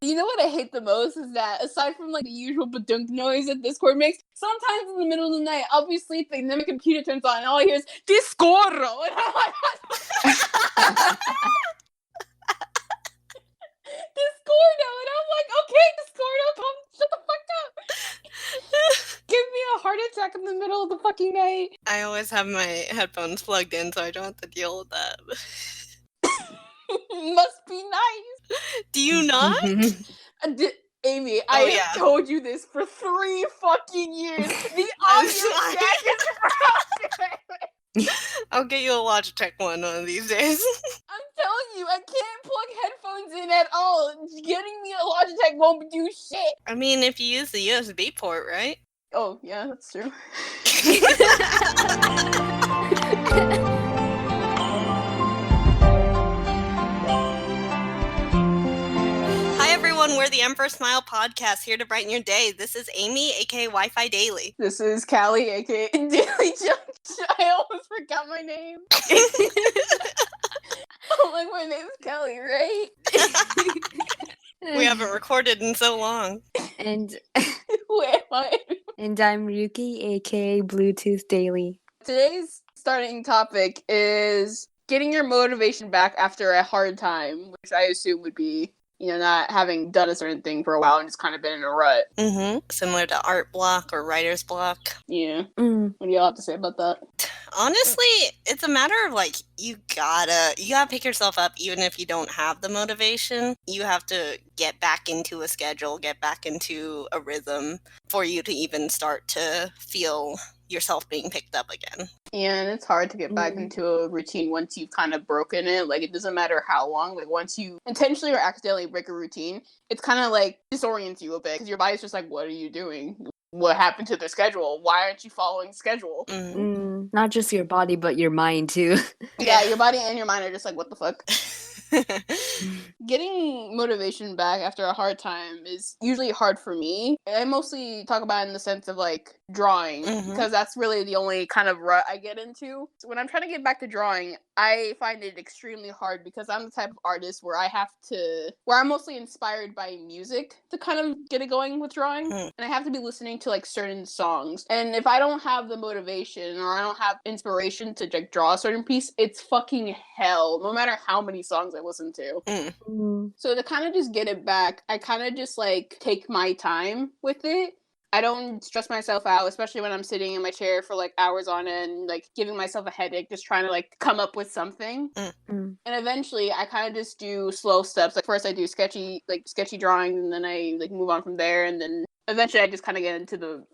You know what I hate the most is that aside from like the usual badunk noise that Discord makes, sometimes in the middle of the night I'll be sleeping, then my computer turns on and all I hear is Discordo, and I'm like, Discordo, and I'm like, okay, Discordo, come shut the fuck up. Give me a heart attack in the middle of the fucking night. I always have my headphones plugged in so I don't have to deal with that. Must be nice. Do you not? Amie, I have told you this for 3 fucking years. The audio jack is broken. I'll get you a Logitech one of these days. I'm telling you, I can't plug headphones in at all. Getting me a Logitech won't do shit. I mean, if you use the USB port, right? Oh, yeah, that's true. We're the Emperor Smile Podcast, here to brighten your day. This is Amie, aka Wi-Fi Daily. This is Cali, aka dailyjiangcheng. I almost forgot my name. I'm like, my name's Cali, right? We haven't recorded in so long. And who am I? And I'm Ruki, aka Bluetooth Daily. Today's starting topic is getting your motivation back after a hard time, which I assume would be, not having done a certain thing for a while and just kind of been in a rut. Mm-hmm. Similar to art block or writer's block. Yeah. What do y'all have to say about that? Honestly, it's a matter of, you gotta pick yourself up even if you don't have the motivation. You have to get back into a schedule, get back into a rhythm for you to even start to feel yourself being picked up again. Yeah, and it's hard to get back into a routine once you've kind of broken it. It doesn't matter how long. Once you intentionally or accidentally break a routine, it's kind of disorients you a bit because your body's just like, what are you doing? What happened to the schedule? Why aren't you following schedule? Not just your body, but your mind too. Yeah, your body and your mind are just like, what the fuck? Getting motivation back after a hard time is usually hard for me. I mostly talk about it in the sense of drawing, because that's really the only kind of rut I get into. So when I'm trying to get back to drawing, I find it extremely hard because I'm the type of artist where I'm mostly inspired by music to kind of get it going with drawing. And I have to be listening to certain songs. And if I don't have the motivation or I don't have inspiration to draw a certain piece, it's fucking hell, no matter how many songs I listen to. So to kind of just get it back, I kind of just take my time with it. I don't stress myself out, especially when I'm sitting in my chair for hours on end, giving myself a headache, just trying to come up with something. And eventually I kind of just do slow steps. First I do sketchy drawings, and then I move on from there, and then eventually I just kind of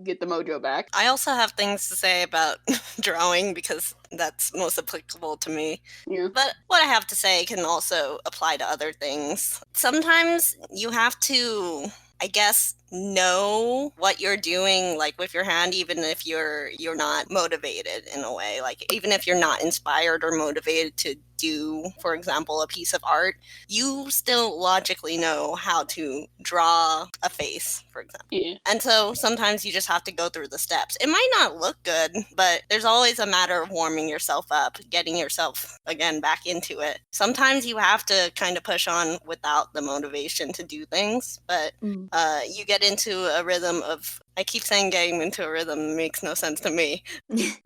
get the mojo back. I also have things to say about drawing because that's most applicable to me. Yeah. But what I have to say can also apply to other things. Sometimes you have to, I guess, know what you're doing with your hand, even if you're not motivated in a way. Even if you're not inspired or motivated to do, for example, a piece of art, you still logically know how to draw a face, for example. Yeah. And so sometimes you just have to go through the steps. It might not look good, but there's always a matter of warming yourself up, getting yourself again back into it. Sometimes you have to kind of push on without the motivation to do things, but you get into a rhythm of, I keep saying getting into a rhythm makes no sense to me.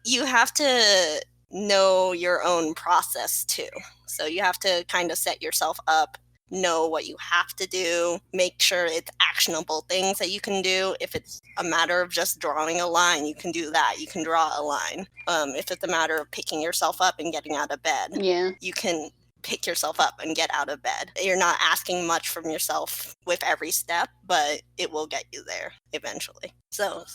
You have to know your own process too. So you have to kind of set yourself up, know what you have to do, make sure it's actionable things that you can do. If it's a matter of just drawing a line, you can do that. You can draw a line. If it's a matter of picking yourself up and getting out of bed, you can pick yourself up and get out of bed. You're not asking much from yourself with every step, but it will get you there eventually. So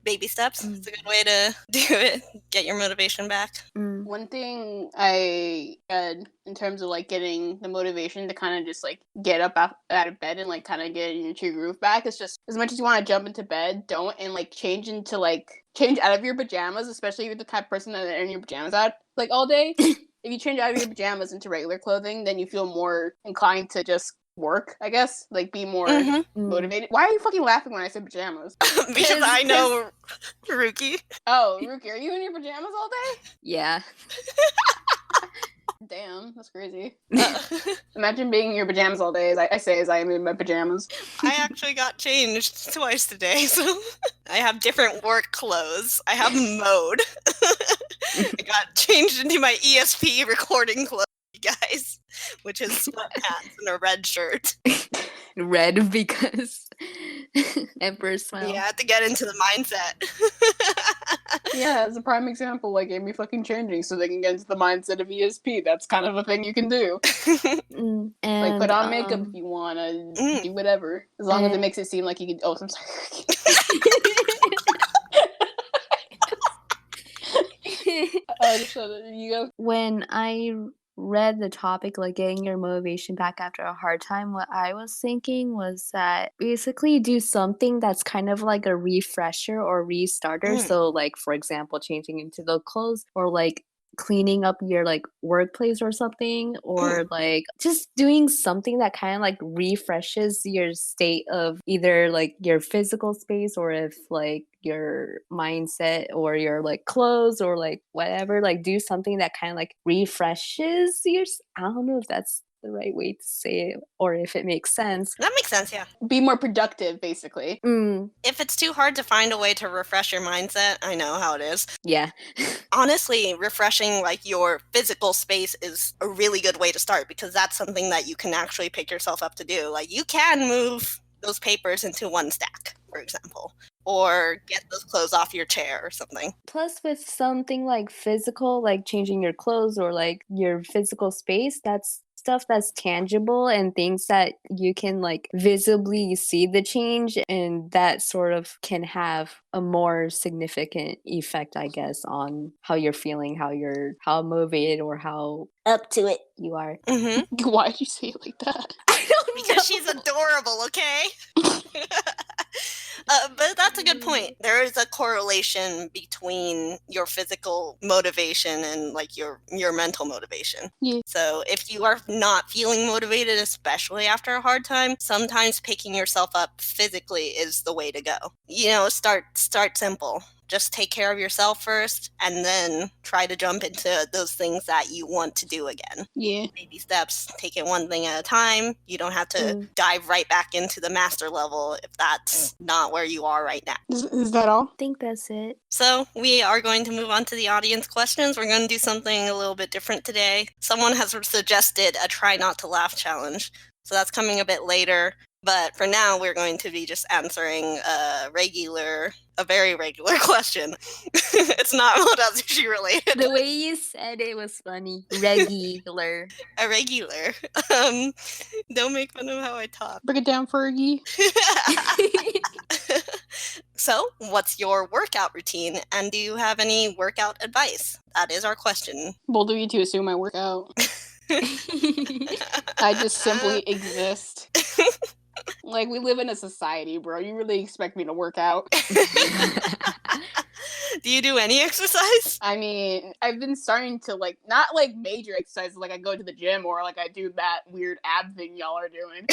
baby steps, it's a good way to do it. Get your motivation back. One thing I had in terms of getting the motivation to kind of just get up out of bed and kind of get into your groove back, is just, as much as you want to jump into bed, don't, and change into change out of your pajamas, especially if you're the type of person that are in your pajamas out all day. If you change out of your pajamas into regular clothing, then you feel more inclined to just work, I guess. Be more motivated. Why are you fucking laughing when I said pajamas? Because I know Ruki. Oh, Ruki, are you in your pajamas all day? Yeah. Damn, that's crazy. Uh, Imagine being in your pajamas all day, as I am in my pajamas. I actually got changed twice today, so I have different work clothes. I have mode. I got changed into my ESP recording clothes, you guys, which is sweatpants and a red shirt. Red because Emperor smile. Yeah, I have to get into the mindset. Yeah, it's a prime example, like Amie fucking changing so they can get into the mindset of ESP. That's kind of a thing you can do. And, Like, put on makeup if you wanna, do whatever. As long as it makes it seem like you can. Oh, I'm sorry. You go. When I read the topic, like getting your motivation back after a hard time, what I was thinking was that basically do something that's kind of like a refresher or restarter. So, like, for example, changing into the clothes or like cleaning up your like workplace or something, or like just doing something that kind of like refreshes your state of either like your physical space, or if like your mindset or your like clothes or like whatever, like do something that kind of like refreshes your I don't know if that's the right way to say it or if it makes sense. That makes sense, yeah. Be more productive, basically. If it's too hard to find a way to refresh your mindset, I know how it is. Yeah. Honestly, refreshing like your physical space is a really good way to start, because that's something that you can actually pick yourself up to do. Like, you can move those papers into one stack, for example, or get those clothes off your chair or something. Plus, with something like physical, like changing your clothes or like your physical space, that's stuff that's tangible and things that you can like visibly see the change, and that sort of can have a more significant effect, I guess, on how you're feeling, how motivated or how up to it you are. Why'd you say it like that? I don't know. Because she's adorable, okay? But that's a good point. There is a correlation between your physical motivation and like your mental motivation. Yeah. So if you are not feeling motivated, especially after a hard time, sometimes picking yourself up physically is the way to go. You know, start simple. Just take care of yourself first, and then try to jump into those things that you want to do again. Yeah. Baby steps, take it one thing at a time. You don't have to dive right back into the master level if that's not where you are right now. Is that all? I think that's it. So we are going to move on to the audience questions. We're going to do something a little bit different today. Someone has suggested a try not to laugh challenge. So that's coming a bit later. But for now, we're going to be just answering a very regular question. It's not Modazushi related. The way you said it was funny. Regular. A regular. Don't make fun of how I talk. Break it down, Fergie. So, what's your workout routine, and do you have any workout advice? That is our question. Bold of you to assume I work out. I just simply exist. Like, we live in a society, bro. You really expect me to work out? Do you do any exercise? I mean, I've been starting to, like, not, like, major exercises, like I go to the gym or, like, I do that weird ab thing y'all are doing.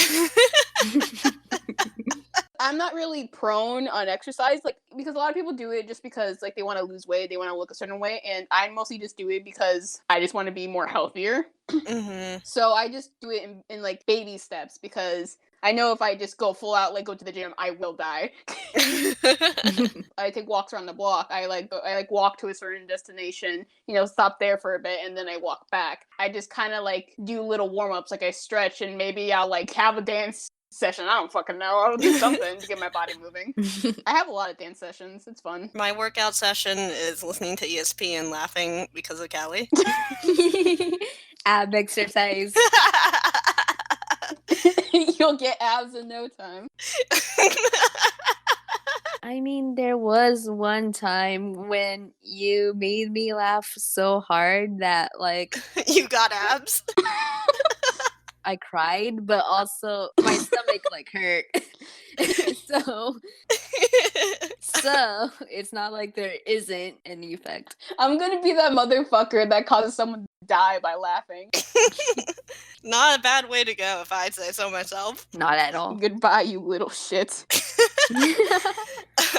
I'm not really prone on exercise, like, because a lot of people do it just because, like, they want to lose weight, they want to look a certain way, and I mostly just do it because I just want to be more healthier. So I just do it in, like, baby steps, because I know if I just go full out, like, go to the gym, I will die. I take walks around the block. I walk to a certain destination, you know, stop there for a bit, and then I walk back. I just kind of, like, do little warm-ups, like, I stretch, and maybe I'll, like, have a dance session. I don't fucking know. I'll do something to get my body moving. I have a lot of dance sessions. It's fun. My workout session is listening to ESP and laughing because of Cali. Ab exercise. You'll get abs in no time. I mean, there was one time when you made me laugh so hard that, like, You got abs? I cried, but also my stomach, like, hurt. So it's not like there isn't any effect. I'm gonna be that motherfucker that causes someone to die by laughing. Not a bad way to go, if I'd say so myself. Not at all. Goodbye, you little shit.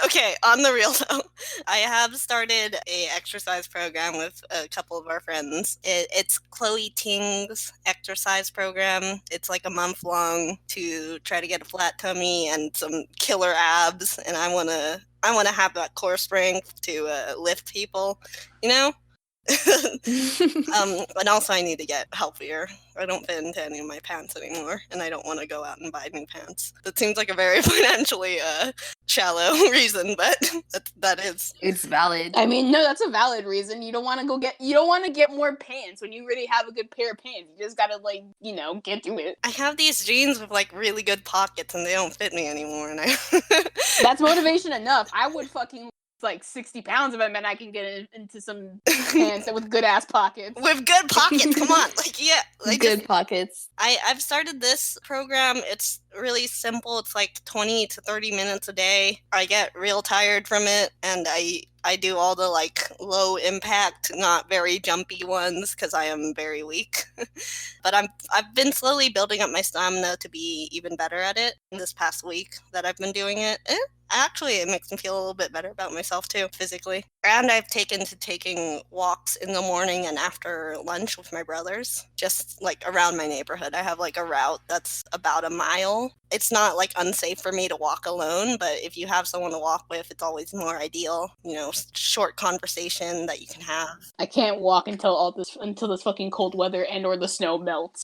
Okay, on the real though, I have started a exercise program with a couple of our friends. It's Chloe Ting's exercise program. It's like a month long to try to get a flat tummy and some killer abs, and I wanna have that core strength to lift people, you know. And also I need to get healthier. I don't fit into any of my pants anymore, and I don't want to go out and buy new pants. That seems like a very financially shallow reason, but that is. It's valid. I mean, no, that's a valid reason. You don't want to get more pants when you really have a good pair of pants. You just gotta get to it. I have these jeans with like really good pockets, and they don't fit me anymore. And That's motivation enough. I would fucking like 60 pounds if I meant I can get into some pants with good ass pockets. With good pockets, come on. Good pockets. I've started this program. It's really simple. It's like 20 to 30 minutes a day. I get real tired from it, and I do all the like low impact, not very jumpy ones because I am very weak. But I've been slowly building up my stamina to be even better at it this past week that I've been doing it. Actually, it makes me feel a little bit better about myself too, physically. And I've taken walks in the morning and after lunch with my brothers, just like around my neighborhood. I have like a route that's about a mile. It's not like unsafe for me to walk alone, but if you have someone to walk with, it's always more ideal. Short conversation that you can have. I can't walk until this fucking cold weather and/or the snow melts.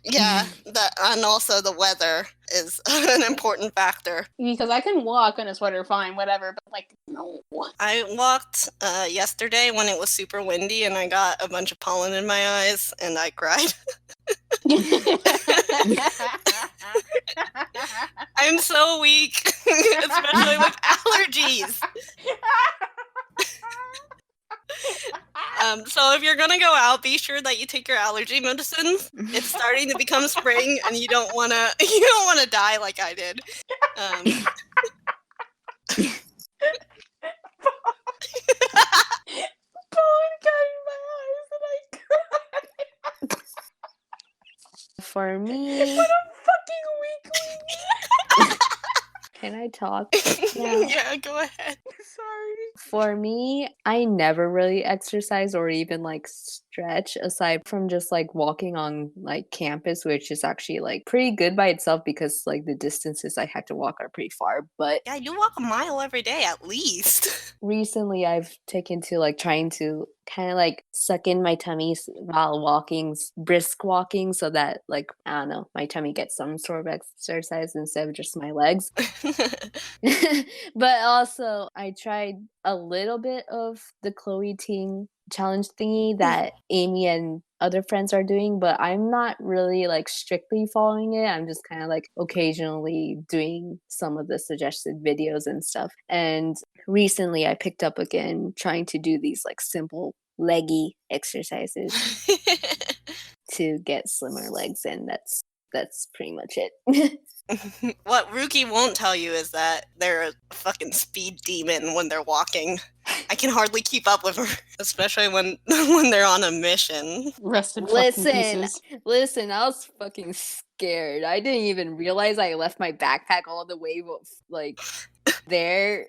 Yeah, and also the weather is an important factor. Because I can walk in a sweater fine, whatever, but no. I walked yesterday when it was super windy and I got a bunch of pollen in my eyes and I cried. I'm so weak, especially with allergies. So if you're gonna go out, be sure that you take your allergy medicines. It's starting to become spring, and you don't wanna die like I did. Pollen got in my eyes, and I cried. For me, what a fucking weakling! Can I talk? Yeah, go ahead. Sorry. For me, I never really exercise or even stretch aside from just walking on campus, which is actually pretty good by itself because the distances I had to walk are pretty far. But yeah, you walk a mile every day at least. Recently I've taken to trying to kind of suck in my tummy while walking, brisk walking, so that I don't know, my tummy gets some sort of exercise instead of just my legs. But also I tried a little bit of the Chloe Ting challenge thingy that Amie and other friends are doing, but I'm not really strictly following it. I'm just kind of occasionally doing some of the suggested videos and stuff. And recently I picked up again trying to do these simple leggy exercises to get slimmer legs, and that's pretty much it. What Ruki won't tell you is that they're a fucking speed demon when they're walking. I can hardly keep up with her, especially when they're on a mission. Rest in fucking pieces. Listen, I was fucking scared. I didn't even realize I left my backpack all the way there.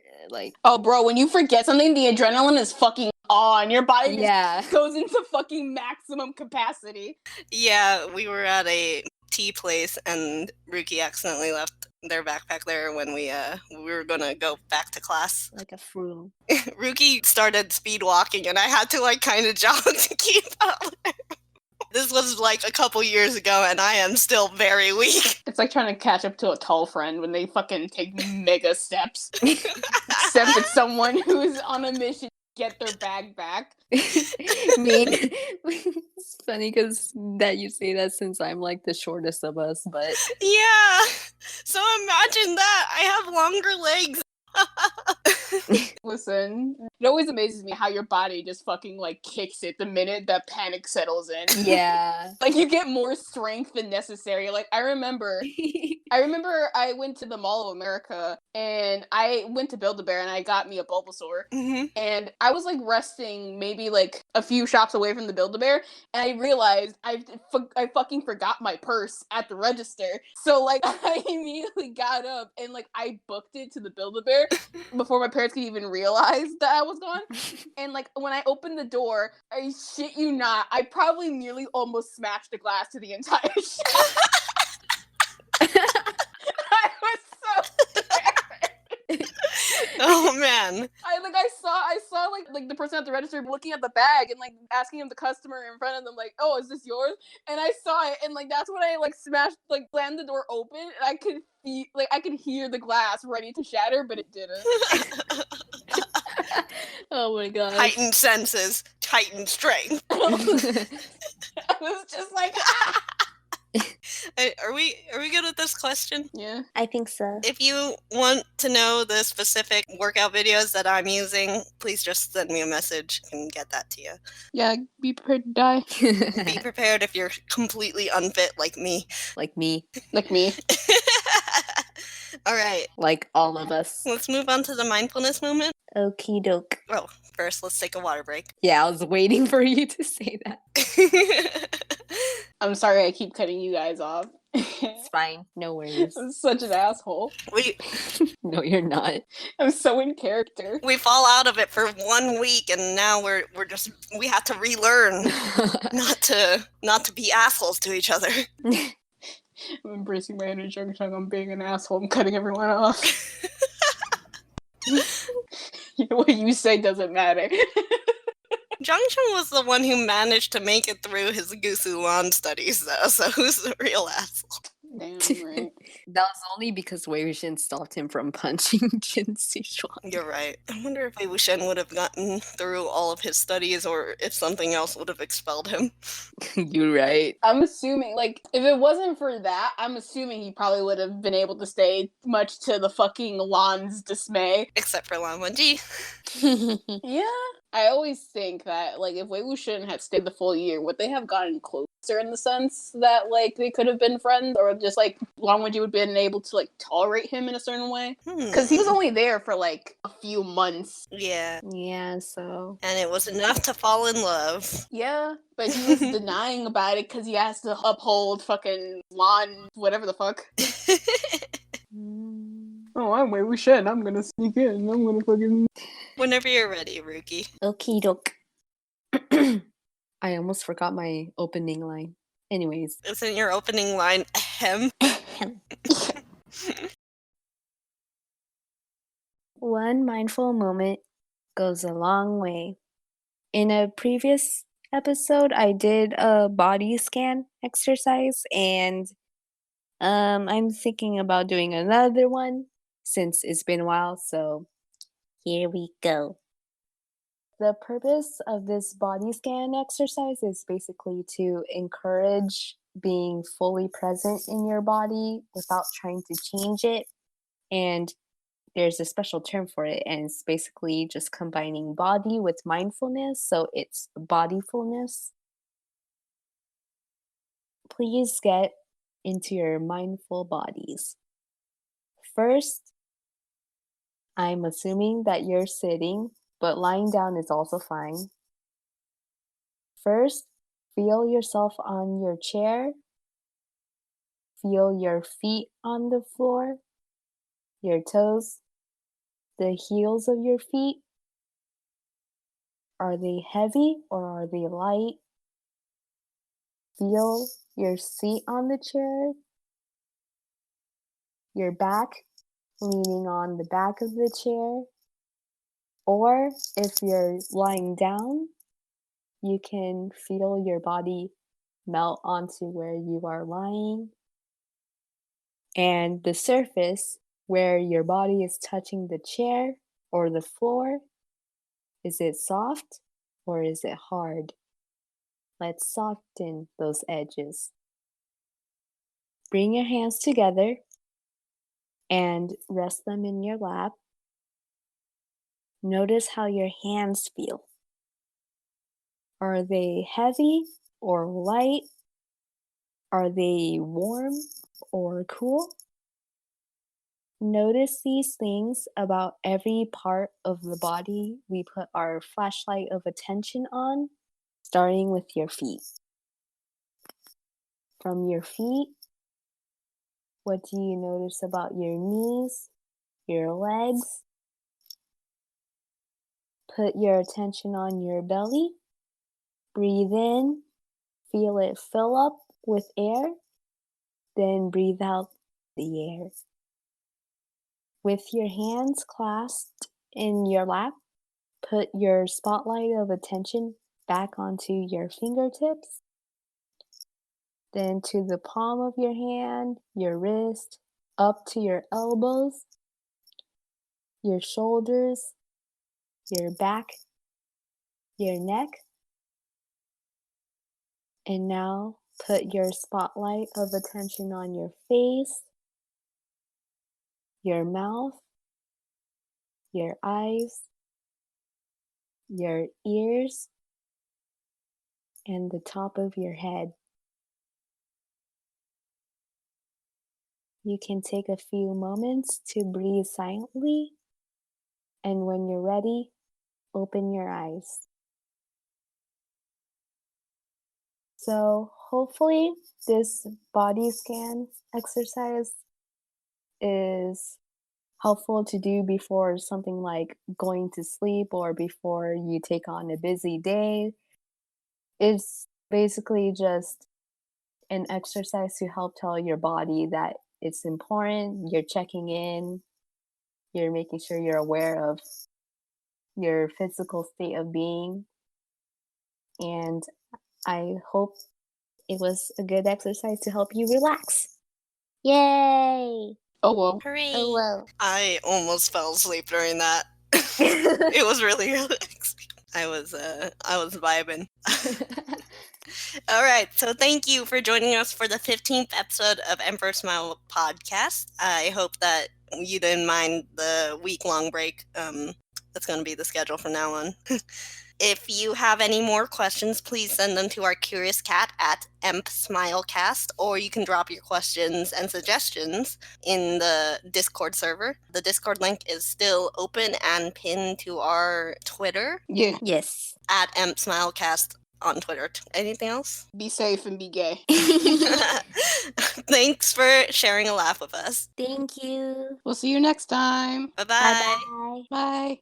Oh, bro, when you forget something, the adrenaline is fucking on. Your body just goes into fucking maximum capacity. Yeah, we were at a tea place and Ruki accidentally left their backpack there when we were gonna go back to class. Like a fool. Ruki started speed walking and I had to kind of jog to keep up. This was a couple years ago and I am still very weak. It's like trying to catch up to a tall friend when they fucking take mega steps. Except it's someone who's on a mission to get their bag back. It's funny because that you say that since I'm the shortest of us, but yeah. So imagine that. I have longer legs. Listen, it always amazes me how your body just fucking like kicks it the minute that panic settles in. Yeah. Like you get more strength than necessary. Like I remember I went to the Mall of America and I went to Build-A-Bear and I got me a Bulbasaur. And I was like resting maybe like a few shops away from the Build-A-Bear and I realized I fucking forgot my purse at the register. So like I immediately got up and like I booked it to the Build-A-Bear before my parents could even realize that I was gone. And like when I opened the door, I shit you not, I probably nearly almost smashed the glass to the entire shop. I was so scared. Oh man. I saw like the person at the register looking at the bag and like asking him the customer in front of them like, oh, is this yours? And I saw it and like that's when I like smashed like slammed the door open and I could hear the glass ready to shatter, but it didn't. Oh my god. Heightened senses, heightened strength. I was just like, ah! Are we good at this question? Yeah. I think so. If you want to know the specific workout videos that I'm using, please just send me a message and get that to you. Yeah, be prepared to die. Be prepared if you're completely unfit like me. Like me. Like me. All right. Like all of us. Let's move on to the mindfulness moment. Okie doke. Oh, first, let's take a water break. Yeah, I was waiting for you to say that. I'm sorry I keep cutting you guys off. It's fine. No worries. I'm such an asshole. No, you're not. I'm so in character. We fall out of it for 1 week, and now we have to relearn not to be assholes to each other. I'm embracing my inner Jiangcheng. I'm being an asshole. I'm cutting everyone off. What you say doesn't matter. Jiangcheng was the one who managed to make it through his Gusu Lan studies, though, so who's the real asshole? Damn right. That was only because Wei Wuxian stopped him from punching Jin Sichuan. You're right. I wonder if Wei Wuxian would have gotten through all of his studies or if something else would have expelled him. You're right. I'm assuming, like, if it wasn't for that, I'm assuming he probably would have been able to stay, much to the fucking Lan's dismay. Except for Lan Wenji. Yeah. I always think that, like, if Wei Wuxian had stayed the full year, would they have gotten closer in the sense that, like, they could have been friends? Or just, like, Lan Wenji would have been able to, like, tolerate him in a certain way? Because he was only there for, like, a few months. Yeah. Yeah, so. And it was enough to fall in love. Yeah, but he was denying about it because he has to uphold fucking Lan, whatever the fuck. Oh, I'm Wei Wuxian. I'm gonna sneak in. I'm gonna fucking... Whenever you're ready, Ruki. Okie doke. I almost forgot my opening line. Anyways. Isn't your opening line ahem? One mindful moment goes a long way. In a previous episode, I did a body scan exercise, and I'm thinking about doing another one since it's been a while, so here we go. The purpose of this body scan exercise is basically to encourage being fully present in your body without trying to change it. And there's a special term for it, and it's basically just combining body with mindfulness, so it's bodyfulness. Please get into your mindful bodies. First, I'm assuming that you're sitting, but lying down is also fine. First, feel yourself on your chair. Feel your feet on the floor, your toes, the heels of your feet. Are they heavy or are they light? Feel your seat on the chair, your back leaning on the back of the chair. Or if you're lying down, you can feel your body melt onto where you are lying. And the surface where your body is touching the chair or the floor, is it soft or is it hard? Let's soften those edges. Bring your hands together and rest them in your lap. Notice how your hands feel. Are they heavy or light? Are they warm or cool? Notice these things about every part of the body we put our flashlight of attention on, starting with your feet. From your feet, what do you notice about your knees, your legs? Put your attention on your belly. Breathe in, feel it fill up with air, then breathe out the air. With your hands clasped in your lap, put your spotlight of attention back onto your fingertips, then to the palm of your hand, your wrist, up to your elbows, your shoulders, your back, your neck. And now put your spotlight of attention on your face, your mouth, your eyes, your ears, and the top of your head. You can take a few moments to breathe silently, and when you're ready, open your eyes. So hopefully this body scan exercise is helpful to do before something like going to sleep or before you take on a busy day. It's basically just an exercise to help tell your body that it's important, you're checking in, you're making sure you're aware of your physical state of being. And I hope it was a good exercise to help you relax. Yay! Oh, well. Hooray! Oh, well. I almost fell asleep during that. It was really relaxing. I was vibing. All right, so thank you for joining us for the 15th episode of Emperor Smile podcast. I hope that you didn't mind the week-long break. That's going to be the schedule from now on. If you have any more questions, please send them to our curious cat at EmpSmilecast, or you can drop your questions and suggestions in the Discord server. The Discord link is still open and pinned to our Twitter. Yeah. Yes. At EmpSmilecast on Twitter. Anything else? Be safe and be gay. Thanks for sharing a laugh with us. Thank you. We'll see you next time. Bye-bye. Bye-bye. Bye.